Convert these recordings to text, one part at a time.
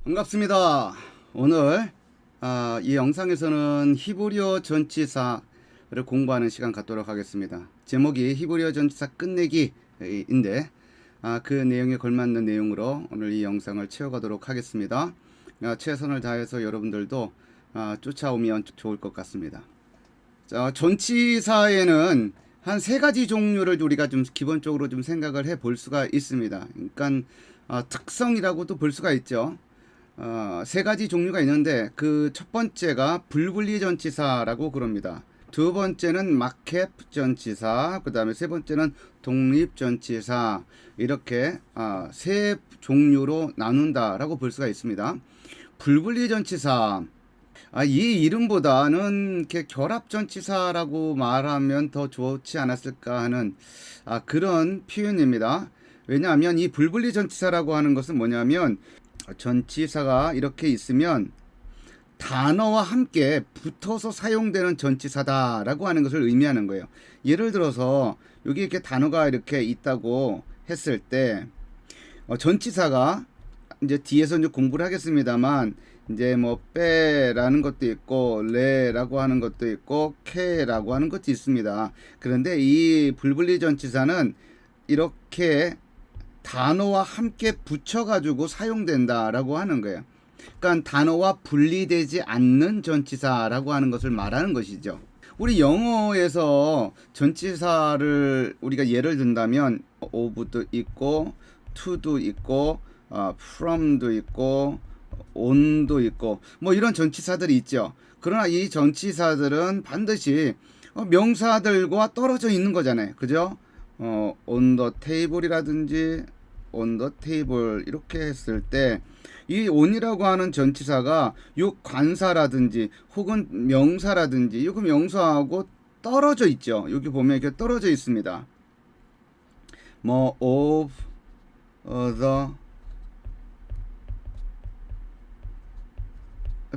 반갑습니다. 오늘 이 영상에서는 히브리어 전치사를 공부하는 시간 갖도록 하겠습니다. 제목이 히브리어 전치사 끝내기인데 그 내용에 걸맞는 내용으로 오늘 이 영상을 채워가도록 하겠습니다. 최선을 다해서 여러분들도 쫓아오면 좋을 것 같습니다. 자, 전치사에는 한 세 가지 종류를 우리가 좀 기본적으로 좀 생각을 해 볼 수가 있습니다. 그러니까 특성이라고도 볼 수가 있죠. 세 가지 종류가 있는데 그 첫 번째가 불분리 전치사라고 그럽니다. 두 번째는 마켓 전치사, 그 다음에 세 번째는 독립 전치사, 이렇게 세 종류로 나눈다라고 볼 수가 있습니다. 불분리 전치사, 이 이름보다는 이렇게 결합 전치사라고 말하면 더 좋지 않았을까 하는 그런 표현입니다. 왜냐하면 이 불분리 전치사라고 하는 것은 뭐냐면 전치사가 이렇게 있으면 단어와 함께 붙어서 사용되는 전치사다라고 하는 것을 의미하는 거예요. 예를 들어서 여기 이렇게 단어가 이렇게 있다고 했을 때 전치사가 이제 뒤에서 이제 공부를 하겠습니다만 이제 뭐 빼라는 것도 있고 레라고 하는 것도 있고 케라고 하는 것도 있습니다. 그런데 이 불분리 전치사는 이렇게 단어와 함께 붙여가지고 사용된다라고 하는 거예요. 그러니까 단어와 분리되지 않는 전치사라고 하는 것을 말하는 것이죠. 우리 영어에서 전치사를 우리가 예를 든다면 of도 있고 to도 있고 from도 있고 on도 있고 뭐 이런 전치사들이 있죠. 그러나 이 전치사들은 반드시 명사들과 떨어져 있는 거잖아요. 그죠? on the table이라든지 on the table 이렇게 했을 때 이 on이라고 하는 전치사가 요 관사라든지 혹은 명사라든지 요그 명사하고 떨어져 있죠. 여기 보면 이렇게 떨어져 있습니다. 뭐 of the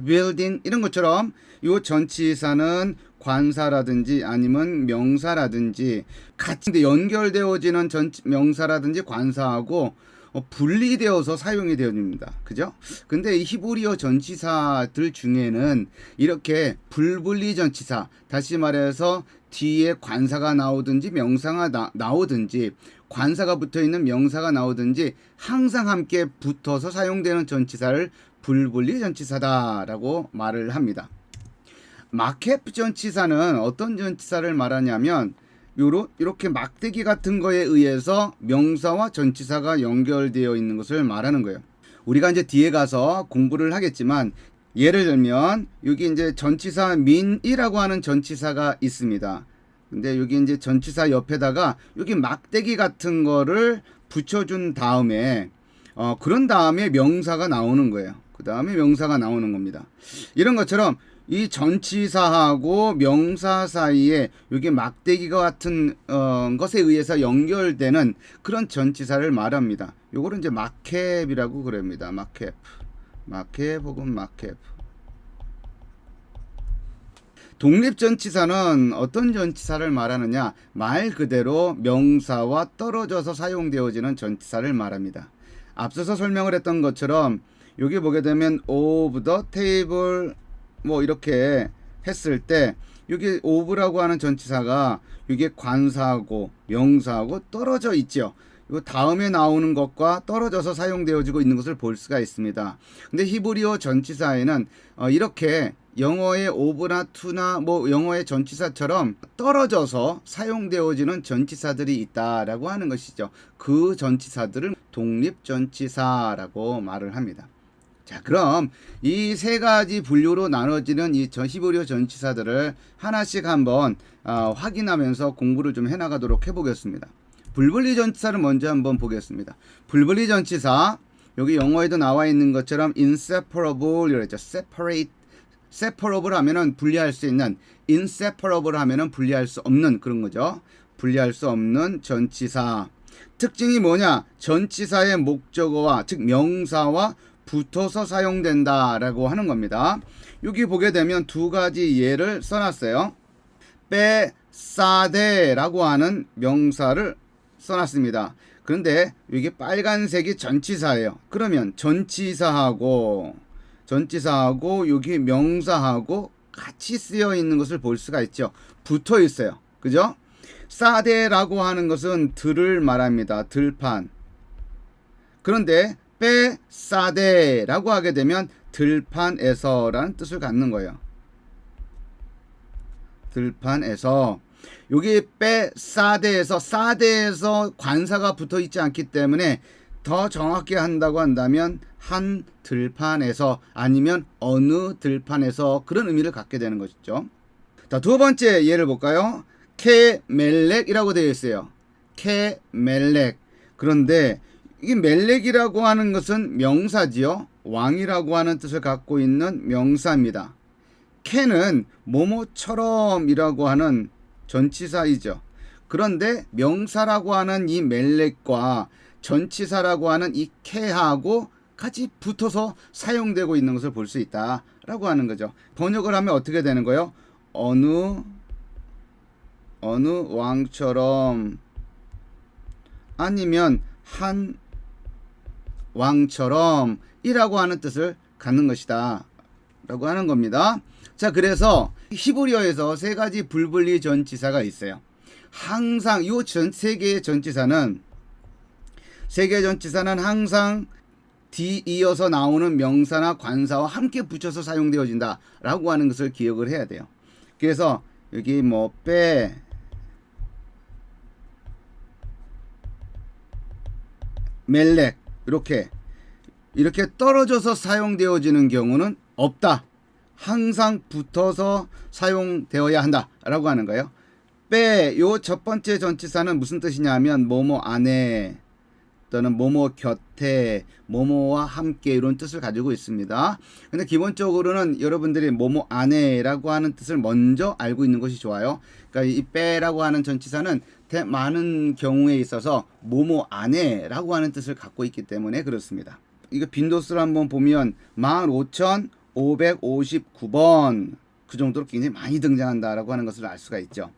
building 이런 것처럼 요 전치사는 관사라든지 아니면 명사라든지 같이 연결되어지는 명사라든지 관사하고 분리되어서 사용이 되어집니다. 그죠? 근데 이 히브리어 전치사들 중에는 이렇게 불분리 전치사, 다시 말해서 뒤에 관사가 나오든지 명사가 나오든지 관사가 붙어있는 명사가 나오든지 항상 함께 붙어서 사용되는 전치사를 불분리 전치사다라고 말을 합니다. 마켓 전치사는 어떤 전치사를 말하냐면 이렇게 막대기 같은 거에 의해서 명사와 전치사가 연결되어 있는 것을 말하는 거예요. 우리가 이제 뒤에 가서 공부를 하겠지만 예를 들면 여기 이제 전치사 민이라고 하는 전치사가 있습니다. 근데 여기 이제 전치사 옆에다가 여기 막대기 같은 거를 붙여준 다음에 그런 다음에 명사가 나오는 거예요. 그 다음에 명사가 나오는 겁니다. 이런 것처럼 이 전치사하고 명사 사이에 여기 막대기가 같은 것에 의해서 연결되는 그런 전치사를 말합니다. 요거를 이제 마켓이라고 그럽니다. 마켓 혹은 마켓. 독립 전치사는 어떤 전치사를 말하느냐? 말 그대로 명사와 떨어져서 사용되어지는 전치사를 말합니다. 앞서서 설명을 했던 것처럼 여기 보게 되면 of the table 뭐 이렇게 했을 때 여기 of라고 하는 전치사가 이게 관사하고 명사하고 떨어져 있죠. 이 다음에 나오는 것과 떨어져서 사용되어지고 있는 것을 볼 수가 있습니다. 근데 히브리어 전치사에는 이렇게 영어의 of나 to나 뭐 영어의 전치사처럼 떨어져서 사용되어지는 전치사들이 있다라고 하는 것이죠. 그 전치사들을 독립 전치사라고 말을 합니다. 자, 그럼 이 세 가지 분류로 나눠지는 이 히브리어 전치사들을 하나씩 한번 확인하면서 공부를 좀 해나가도록 해보겠습니다. 불분리 전치사를 먼저 한번 보겠습니다. 불분리 전치사, 여기 영어에도 나와 있는 것처럼 inseparable 이랬죠. separable 하면은 분리할 수 있는, inseparable 하면은 분리할 수 없는 그런 거죠. 분리할 수 없는 전치사. 특징이 뭐냐? 전치사의 목적어와 즉 명사와 붙어서 사용된다라고 하는 겁니다. 여기 보게 되면 두 가지 예를 써놨어요. 빼사데라고 하는 명사를 써놨습니다. 그런데 이게 빨간색이 전치사예요. 그러면 전치사하고 여기 명사하고 같이 쓰여 있는 것을 볼 수가 있죠. 붙어 있어요. 그죠? 싸대라고 하는 것은 들을 말합니다. 들판. 그런데 빼 싸대라고 하게 되면 들판에서라는 뜻을 갖는 거예요. 들판에서. 여기 빼 싸대에서 관사가 붙어 있지 않기 때문에 더 정확히 한다고 한다면 한 들판에서 아니면 어느 들판에서 그런 의미를 갖게 되는 것이죠. 자, 두 번째 예를 볼까요? 케멜렉이라고 되어 있어요. 케멜렉. 그런데 이 멜렉이라고 하는 것은 명사지요. 왕이라고 하는 뜻을 갖고 있는 명사입니다. 케는 뭐뭐처럼이라고 하는 전치사이죠. 그런데 명사라고 하는 이 멜렉과 전치사라고 하는 이 케하고 같이 붙어서 사용되고 있는 것을 볼 수 있다라고 하는 거죠. 번역을 하면 어떻게 되는 거예요? 어느 왕처럼 아니면 한 왕처럼 이라고 하는 뜻을 갖는 것이다 라고 하는 겁니다. 자, 그래서 히브리어에서 세 가지 불분리 전치사가 있어요. 항상 이 세 개의 전치사는 항상 뒤 이어서 나오는 명사나 관사와 함께 붙여서 사용되어진다 라고 하는 것을 기억을 해야 돼요. 그래서 여기 뭐 빼, 멜렉 이렇게 떨어져서 사용되어지는 경우는 없다. 항상 붙어서 사용되어야 한다 라고 하는 거예요. 빼, 요 첫 번째 전치사는 무슨 뜻이냐 하면 뭐뭐 안에 또는 뭐뭐 곁에, 뭐뭐와 함께 이런 뜻을 가지고 있습니다. 근데 기본적으로는 여러분들이 뭐뭐 안에라고 하는 뜻을 먼저 알고 있는 것이 좋아요. 그러니까 이 빼라고 하는 전치사는 많은 경우에 있어서 뭐뭐 안에라고 하는 뜻을 갖고 있기 때문에 그렇습니다. 이거 빈도수를 한번 보면 15,559번 그 정도로 굉장히 많이 등장한다라고 하는 것을 알 수가 있죠.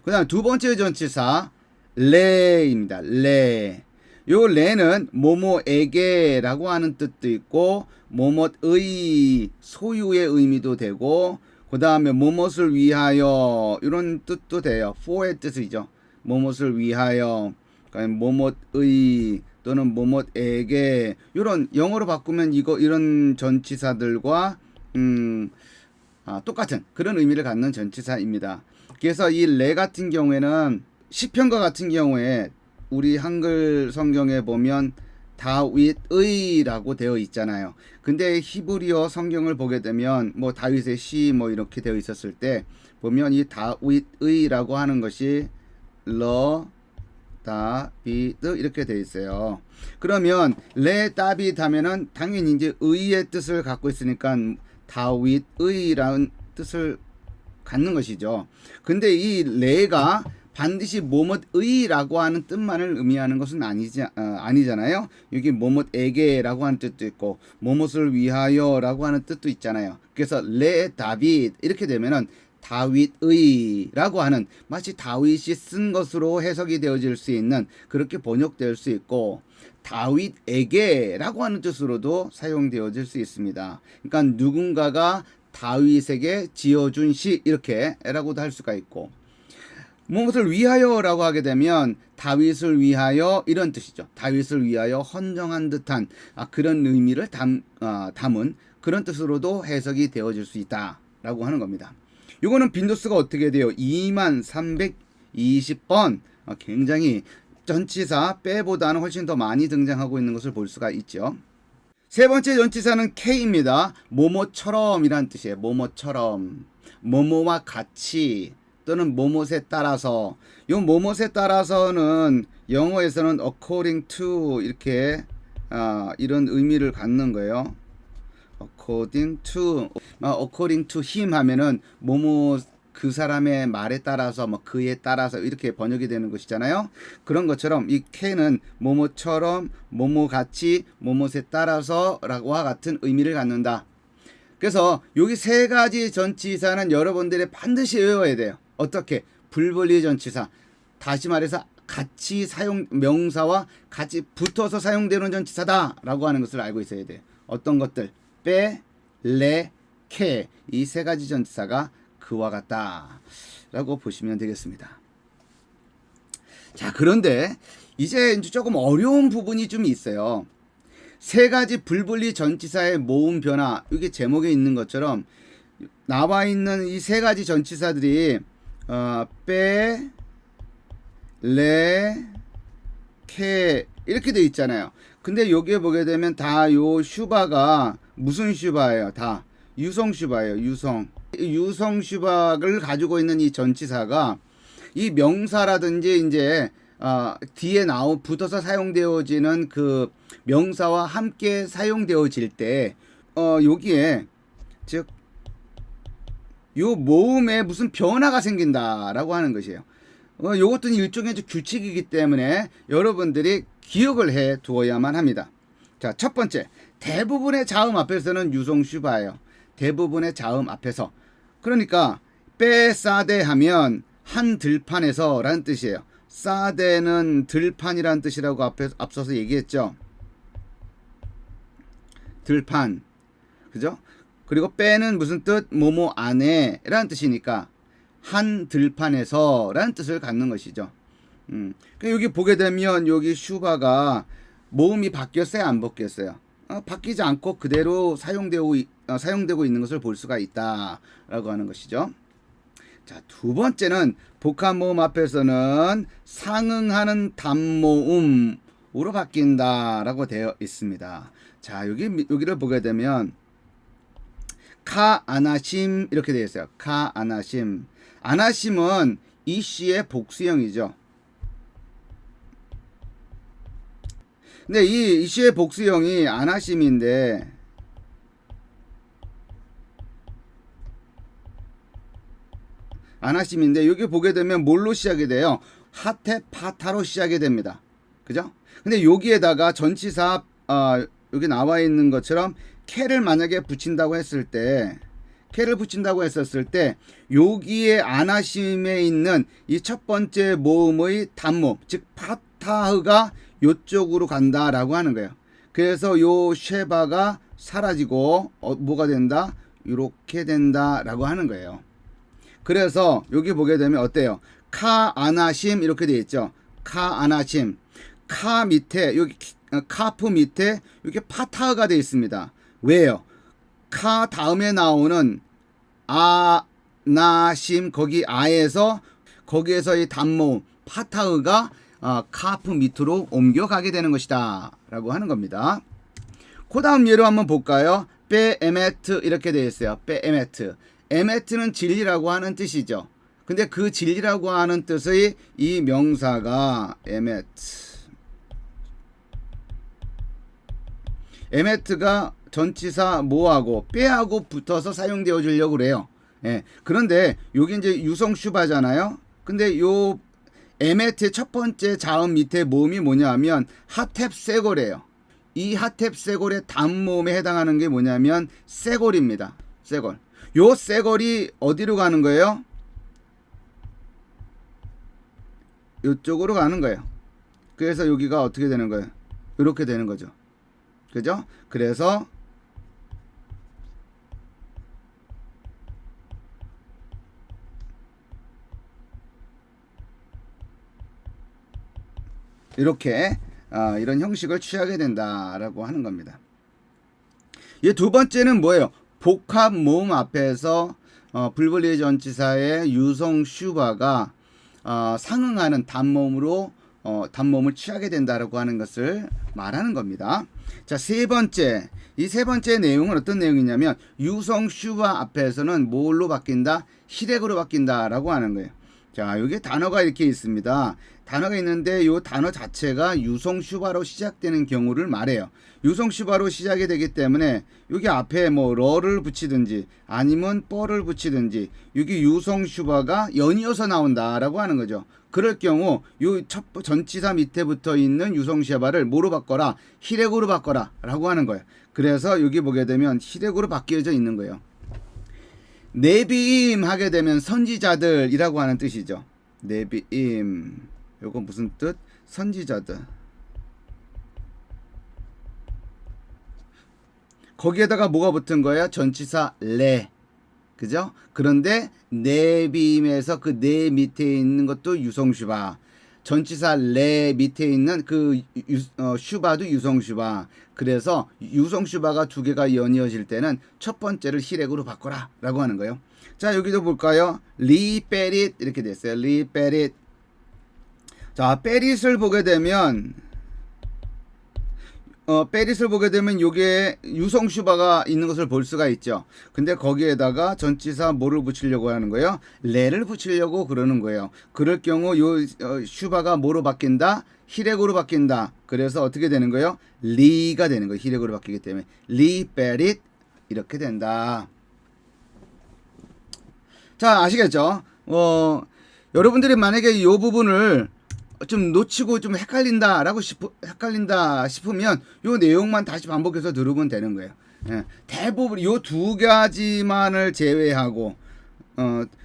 그 다음 두 번째 전치사 레입니다. 레. 요 레는 뭐뭐에게라고 하는 뜻도 있고 뭐뭐의 소유의 의미도 되고 그 다음에 뭐뭇을 위하여 이런 뜻도 돼요. for의 뜻이죠. 뭐뭇을 위하여 뭐뭇의 또는 뭐뭇에게 이런 영어로 바꾸면 이런 전치사들과 똑같은 그런 의미를 갖는 전치사입니다. 그래서 이 레 같은 경우에는 시편과 같은 경우에 우리 한글 성경에 보면 다윗의라고 되어 있잖아요. 근데 히브리어 성경을 보게 되면 뭐 다윗의 시 뭐 이렇게 되어 있었을 때 보면 이 다윗의라고 하는 것이 다비드 이렇게 되어 있어요. 그러면 레 다비드 하면은 당연히 이제 의의 뜻을 갖고 있으니까 다윗의라는 뜻을 갖는 것이죠. 근데 이 레가 반드시 뭐뭇의라고 하는 뜻만을 의미하는 것은 아니잖아요. 여기 뭐뭇에게라고 하는 뜻도 있고 뭐뭇을 위하여라고 하는 뜻도 있잖아요. 그래서 레 다윗 이렇게 되면은 다윗의라고 하는 마치 다윗이 쓴 것으로 해석이 되어질 수 있는 그렇게 번역될 수 있고 다윗에게라고 하는 뜻으로도 사용되어질 수 있습니다. 그러니까 누군가가 다윗에게 지어준 시 이렇게라고도 할 수가 있고 무엇을 위하여라고 하게 되면 다윗을 위하여 이런 뜻이죠. 다윗을 위하여 헌정한 듯한 그런 의미를 담은 그런 뜻으로도 해석이 되어질 수 있다라고 하는 겁니다. 이거는 빈도수가 어떻게 돼요? 2320번 굉장히 전치사 빼보다는 훨씬 더 많이 등장하고 있는 것을 볼 수가 있죠. 세 번째 전치사는 K입니다. 뭐뭐처럼이라는 뜻이에요. 뭐뭐처럼 뭐뭐와 같이 또는 뭐뭇에 따라서 요 뭐뭇에 따라서는 영어에서는 according to 이렇게 이런 의미를 갖는 거예요. according to him 하면은 뭐뭐 그 사람의 말에 따라서 뭐 그에 따라서 이렇게 번역이 되는 것이잖아요. 그런 것처럼 이 K는 뭐뭐처럼 뭐뭐같이 뭐뭇에 따라서라고와 같은 의미를 갖는다. 그래서 여기 세 가지 전치사는 여러분들이 반드시 외워야 돼요. 어떻게? 불분리 전치사. 다시 말해서 같이 명사와 같이 붙어서 사용되는 전치사다라고 하는 것을 알고 있어야 돼요. 어떤 것들? 빼, 레, 케. 이 세 가지 전치사가 그와 같다라고 보시면 되겠습니다. 자, 그런데 이제 조금 어려운 부분이 좀 있어요. 세 가지 불분리 전치사의 모음 변화, 이게 제목에 있는 것처럼 나와 있는 이 세 가지 전치사들이 빼, 레, 케 이렇게 돼 있잖아요. 근데 여기에 보게 되면 다 요 슈바가 무슨 슈바예요? 다 유성 슈바예요. 유성 슈바를 가지고 있는 이 전치사가 이 명사라든지 이제 뒤에 붙어서 사용되어지는 그 명사와 함께 사용되어질 때 여기에 즉 요 모음에 무슨 변화가 생긴다라고 하는 것이에요. 요것도 일종의 규칙이기 때문에 여러분들이 기억을 해 두어야만 합니다. 자, 첫 번째, 대부분의 자음 앞에서는 유성 슈바예요. 대부분의 자음 앞에서. 그러니까 빼싸대 하면 한 들판에서 라는 뜻이에요. 싸대는 들판이라는 뜻이라고 앞서서 얘기했죠. 들판. 그죠? 그리고 빼는 무슨 뜻? 뭐뭐 안에 라는 뜻이니까 한 들판에서 라는 뜻을 갖는 것이죠. 그러니까 여기 보게 되면 여기 슈바가 모음이 바뀌었어요? 안 바뀌었어요? 바뀌지 않고 그대로 사용되고 있는 것을 볼 수가 있다라고 하는 것이죠. 자, 두 번째는 복합 모음 앞에서는 상응하는 단모음으로 바뀐다라고 되어 있습니다. 자, 여기를 보게 되면 카 아나심 이렇게 되어 있어요. 카 아나심. 아나심은 이씨의 복수형이죠. 근데 이 이씨의 복수형이 아나심인데 여기 보게 되면 뭘로 시작이 돼요? 하테 파타로 시작이 됩니다. 그죠? 근데 여기에다가 전치사 여기 나와 있는 것처럼 캐를 만약에 붙인다고 했을 때 여기에 아나심에 있는 이 첫 번째 모음의 단모음 즉 파타흐가 요쪽으로 간다라고 하는 거예요. 그래서 요 쉐바가 사라지고 뭐가 된다? 이렇게 된다라고 하는 거예요. 그래서 여기 보게 되면 어때요? 카 아나심 이렇게 되어 있죠. 카 아나심. 카 밑에 여기 카프 밑에 이렇게 파타흐가 되어 있습니다. 왜요? 카 다음에 나오는 아나심 거기에서 이 단모음 파타흐가 카프 밑으로 옮겨가게 되는 것이다 라고 하는 겁니다. 그 다음 예로 한번 볼까요? 빼 에메트 이렇게 되어 있어요. 빼 에메트. 에메트는 진리라고 하는 뜻이죠. 근데 그 진리라고 하는 뜻의 이 명사가 에메트가 전치사 뭐하고 빼하고 붙어서 사용되어 주려고 그래요. 예. 그런데 여기 이제 유성 슈바잖아요. 근데 요 에메트의 첫 번째 자음 밑에 모음이 뭐냐면 하탭 세골이에요. 이 하탭 세골의 단모음에 해당하는 게 뭐냐면 세골입니다. 세골. 요 세골이 어디로 가는 거예요? 이쪽으로 가는 거예요. 그래서 여기가 어떻게 되는 거예요? 이렇게 되는 거죠. 그죠? 그래서 이렇게 이런 형식을 취하게 된다라고 하는 겁니다. 이 두 번째는 뭐예요? 복합 모음 앞에서 불분리 전치사의 유성 슈바가 상응하는 단모음을 취하게 된다라고 하는 것을 말하는 겁니다. 자, 이 세 번째 내용은 어떤 내용이냐면 유성 슈바 앞에서는 뭘로 바뀐다? 히렉으로 바뀐다라고 하는 거예요. 자, 여기 단어가 이렇게 있습니다. 단어가 있는데 이 단어 자체가 유성 슈바로 시작되는 경우를 말해요. 유성 슈바로 시작이 되기 때문에 여기 앞에 뭐 러를 붙이든지 아니면 뻘을 붙이든지 여기 유성 슈바가 연이어서 나온다라고 하는 거죠. 그럴 경우 이 전치사 밑에 붙어 있는 유성 슈바를 뭐로 바꿔라? 히렉으로 바꿔라 라고 하는 거예요. 그래서 여기 보게 되면 히렉으로 바뀌어져 있는 거예요. 네비임 하게 되면 선지자들이라고 하는 뜻이죠. 네비임. 요거 무슨 뜻? 선지자들. 거기에다가 뭐가 붙은 거야? 전치사 레. 그죠? 그런데 내빔에서 그 내 밑에 있는 것도 유성슈바. 전치사 레 밑에 있는 그 슈바도 유성슈바. 그래서 유성슈바가 두 개가 연이어질 때는 첫 번째를 히렉으로 바꿔라 라고 하는 거예요. 자, 여기도 볼까요? 리페릿 이렇게 됐어요. 리페릿. 자, 페릿을 보게 되면 페릿을 보게 되면 요게 유성슈바가 있는 것을 볼 수가 있죠. 근데 거기에다가 전치사 뭐를 붙이려고 하는 거예요? 레를 붙이려고 그러는 거예요. 그럴 경우 요 슈바가 뭐로 바뀐다? 히렉으로 바뀐다. 그래서 어떻게 되는 거예요? 리가 되는 거예요. 히렉으로 바뀌기 때문에 리 페릿 이렇게 된다. 자, 아시겠죠? 여러분들이 만약에 이 부분을 좀 놓치고 좀 헷갈린다 싶으면 요 내용만 다시 반복해서 들으면 되는 거예요. 예, 대부분 요 두 가지만을 제외하고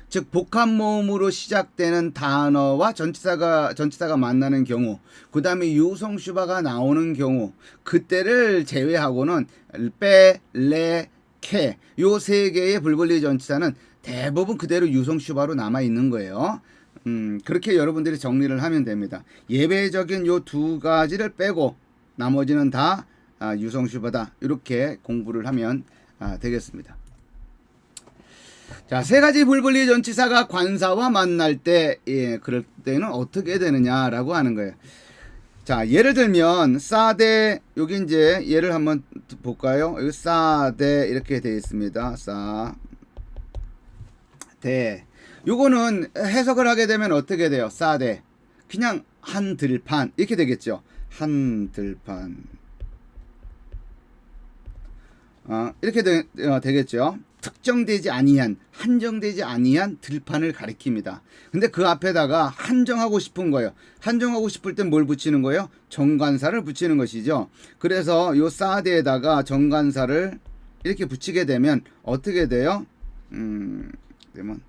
즉 복합 모음으로 시작되는 단어와 전치사가 만나는 경우, 그 다음에 유성슈바가 나오는 경우, 그때를 제외하고는 빼, 레, 케 요 세 개의 불분리 전치사는 대부분 그대로 유성슈바로 남아 있는 거예요. 그렇게 여러분들이 정리를 하면 됩니다. 예외적인 요 두 가지를 빼고 나머지는 다 유성슈바다. 이렇게 공부를 하면 되겠습니다. 자, 세 가지 불분리 전치사가 관사와 만날 때, 그럴 때는 어떻게 되느냐라고 하는 거예요. 자, 예를 들면 사대, 여기 이제 예를 한번 볼까요? 여기 사대 이렇게 되어 있습니다. 사대. 요거는 해석을 하게 되면 어떻게 돼요? 사대. 그냥 한 들판 이렇게 되겠죠. 한 들판. 이렇게 되겠죠. 특정되지 아니한, 한정되지 아니한 들판을 가리킵니다. 근데 그 앞에다가 한정하고 싶은 거예요. 한정하고 싶을 땐 뭘 붙이는 거예요? 정관사를 붙이는 것이죠. 그래서 요 사대에다가 정관사를 이렇게 붙이게 되면 어떻게 돼요? 되면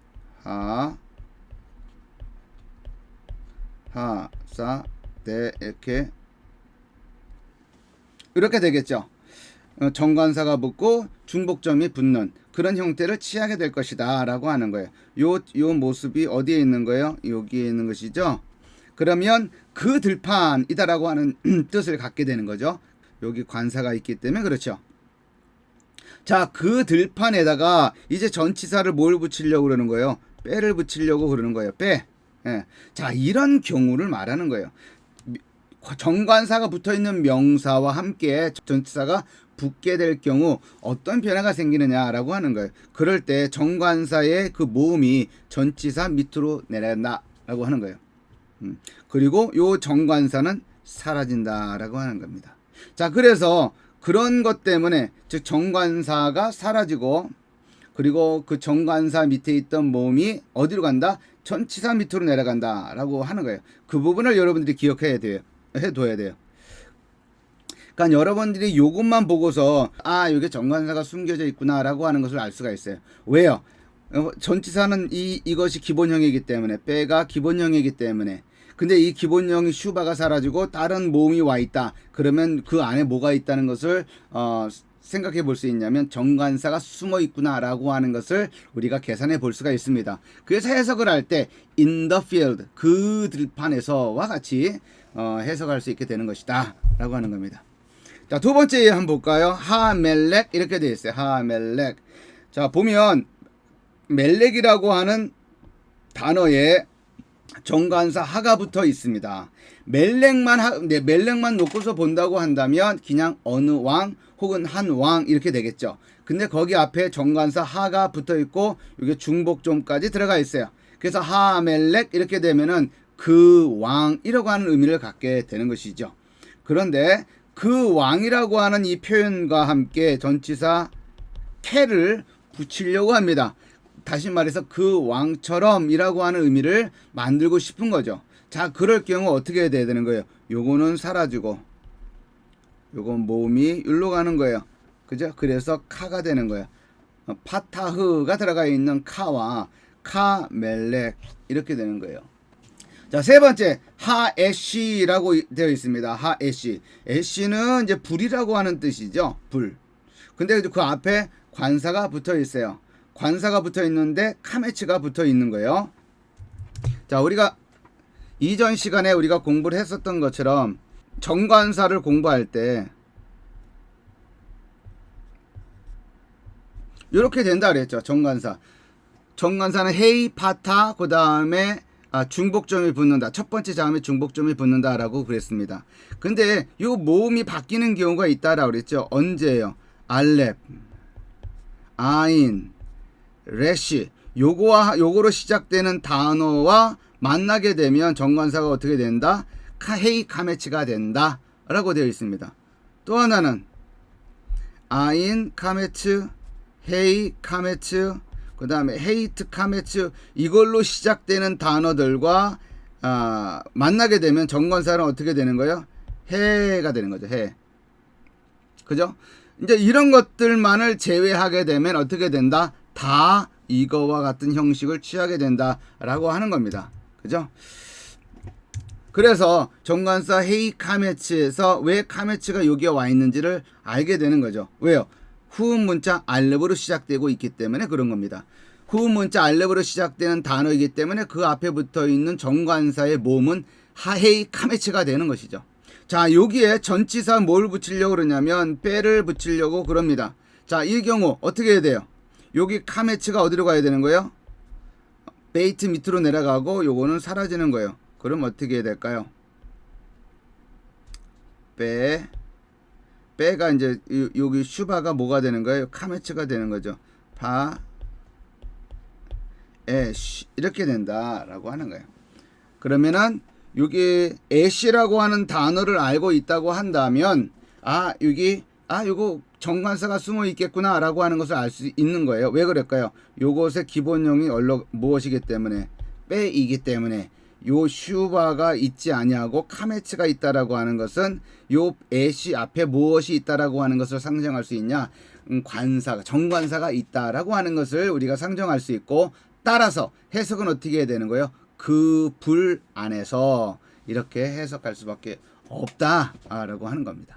사, 대 이렇게 되겠죠. 정관사가 붙고 중복점이 붙는 그런 형태를 취하게 될 것이다 라고 하는 거예요. 요 모습이 어디에 있는 거예요? 여기에 있는 것이죠. 그러면 그 들판이다 라고 하는 뜻을 갖게 되는 거죠. 여기 관사가 있기 때문에 그렇죠. 자, 그 들판에다가 이제 전치사를 뭘 붙이려고 그러는 거예요? 빼를 붙이려고 그러는 거예요. 빼. 예. 자, 이런 경우를 말하는 거예요. 정관사가 붙어있는 명사와 함께 전치사가 붙게 될 경우 어떤 변화가 생기느냐라고 하는 거예요. 그럴 때 정관사의 그 모음이 전치사 밑으로 내려간다라고 하는 거예요. 그리고 요 정관사는 사라진다라고 하는 겁니다. 자, 그래서 그런 것 때문에 즉 정관사가 사라지고 그리고 그 정관사 밑에 있던 모음이 어디로 간다? 전치사 밑으로 내려간다라고 하는 거예요. 그 부분을 여러분들이 기억해야 돼요. 해둬야 돼요. 그러니까 여러분들이 요것만 보고서 이게 정관사가 숨겨져 있구나라고 하는 것을 알 수가 있어요. 왜요? 전치사는 이것이 기본형이기 때문에, 빼가 기본형이기 때문에. 근데 이 기본형이 슈바가 사라지고 다른 모음이 와 있다. 그러면 그 안에 뭐가 있다는 것을 생각해 볼 수 있냐면 정관사가 숨어 있구나라고 하는 것을 우리가 계산해 볼 수가 있습니다. 그래서 해석을 할 때 in the field 그 들판에서와 같이 해석할 수 있게 되는 것이다 라고 하는 겁니다. 자, 두 번째 한번 볼까요? 하멜렉 이렇게 되어 있어요. 하멜렉. 자, 보면 멜렉이라고 하는 단어에 정관사 하가 붙어 있습니다. 멜렉만 놓고서 본다고 한다면 그냥 어느 왕 혹은 한 왕 이렇게 되겠죠. 근데 거기 앞에 정관사 하가 붙어 있고 이게 중복점까지 들어가 있어요. 그래서 하멜렉 이렇게 되면은 그 왕이라고 하는 의미를 갖게 되는 것이죠. 그런데 그 왕이라고 하는 이 표현과 함께 전치사 캐를 붙이려고 합니다. 다시 말해서 그 왕처럼 이라고 하는 의미를 만들고 싶은 거죠. 자, 그럴 경우 어떻게 해야 되는 거예요? 요거는 사라지고 요건 모음이 일로 가는 거예요. 그죠? 그래서 카가 되는 거예요. 파타흐가 들어가 있는 카와 카멜렉 이렇게 되는 거예요. 자, 세 번째 하애쉬라고 되어 있습니다. 하애쉬. 애쉬는 이제 불이라고 하는 뜻이죠. 불. 근데 그 앞에 관사가 붙어 있어요. 관사가 붙어 있는데 카메츠가 붙어 있는 거예요. 자, 우리가 이전 시간에 우리가 공부를 했었던 것처럼 정관사를 공부할 때 이렇게 된다 그랬죠. 정관사. 정관사는 헤이, 파타, 그 다음에 중복점이 붙는다. 첫 번째 자음에 중복점이 붙는다라고 그랬습니다. 근데 이 모음이 바뀌는 경우가 있다라고 그랬죠. 언제예요? 알렙, 아인, 레시. 요거로 시작되는 단어와 만나게 되면 정관사가 어떻게 된다? 헤이 카메츠가 된다 라고 되어 있습니다. 또 하나는 아인 카메츠, 헤이 카메츠, 그 다음에 헤이트 카메츠, 이걸로 시작되는 단어들과 만나게 되면 정관사는 어떻게 되는 거예요? 해가 되는 거죠. 해. 그죠? 이제 이런 것들만을 제외하게 되면 어떻게 된다? 다 이거와 같은 형식을 취하게 된다라고 하는 겁니다. 그죠? 그래서 정관사 헤이 카메츠에서 왜 카메츠가 여기에 와 있는지를 알게 되는 거죠. 왜요? 후음 문자 알렙으로 시작되고 있기 때문에 그런 겁니다. 후음 문자 알렙으로 시작되는 단어이기 때문에 그 앞에 붙어 있는 정관사의 모음은 하헤이 카메츠가 되는 것이죠. 자, 여기에 전치사 뭘 붙이려고 그러냐면 빼를 붙이려고 그럽니다. 자, 이 경우 어떻게 해야 돼요? 여기 카메츠가 어디로 가야 되는 거예요? 베이트 밑으로 내려가고 요거는 사라지는 거예요. 그럼 어떻게 해야 될까요? 빼가 이제 여기 슈바가 뭐가 되는 거예요? 카메츠가 되는 거죠. 이렇게 된다라고 하는 거예요. 그러면은 여기 애쉬라고 하는 단어를 알고 있다고 한다면 요거 정관사가 숨어 있겠구나 라고 하는 것을 알 수 있는 거예요. 왜 그럴까요? 요것의 기본형이 무엇이기 때문에 빼이기 때문에 요 슈바가 있지 아니하고 카메츠가 있다라고 하는 것은 요 애쉬 앞에 무엇이 있다라고 하는 것을 상정할 수 있냐? 정관사가 있다라고 하는 것을 우리가 상정할 수 있고, 따라서 해석은 어떻게 해야 되는 거예요? 그 불 안에서 이렇게 해석할 수밖에 없다라고 하는 겁니다.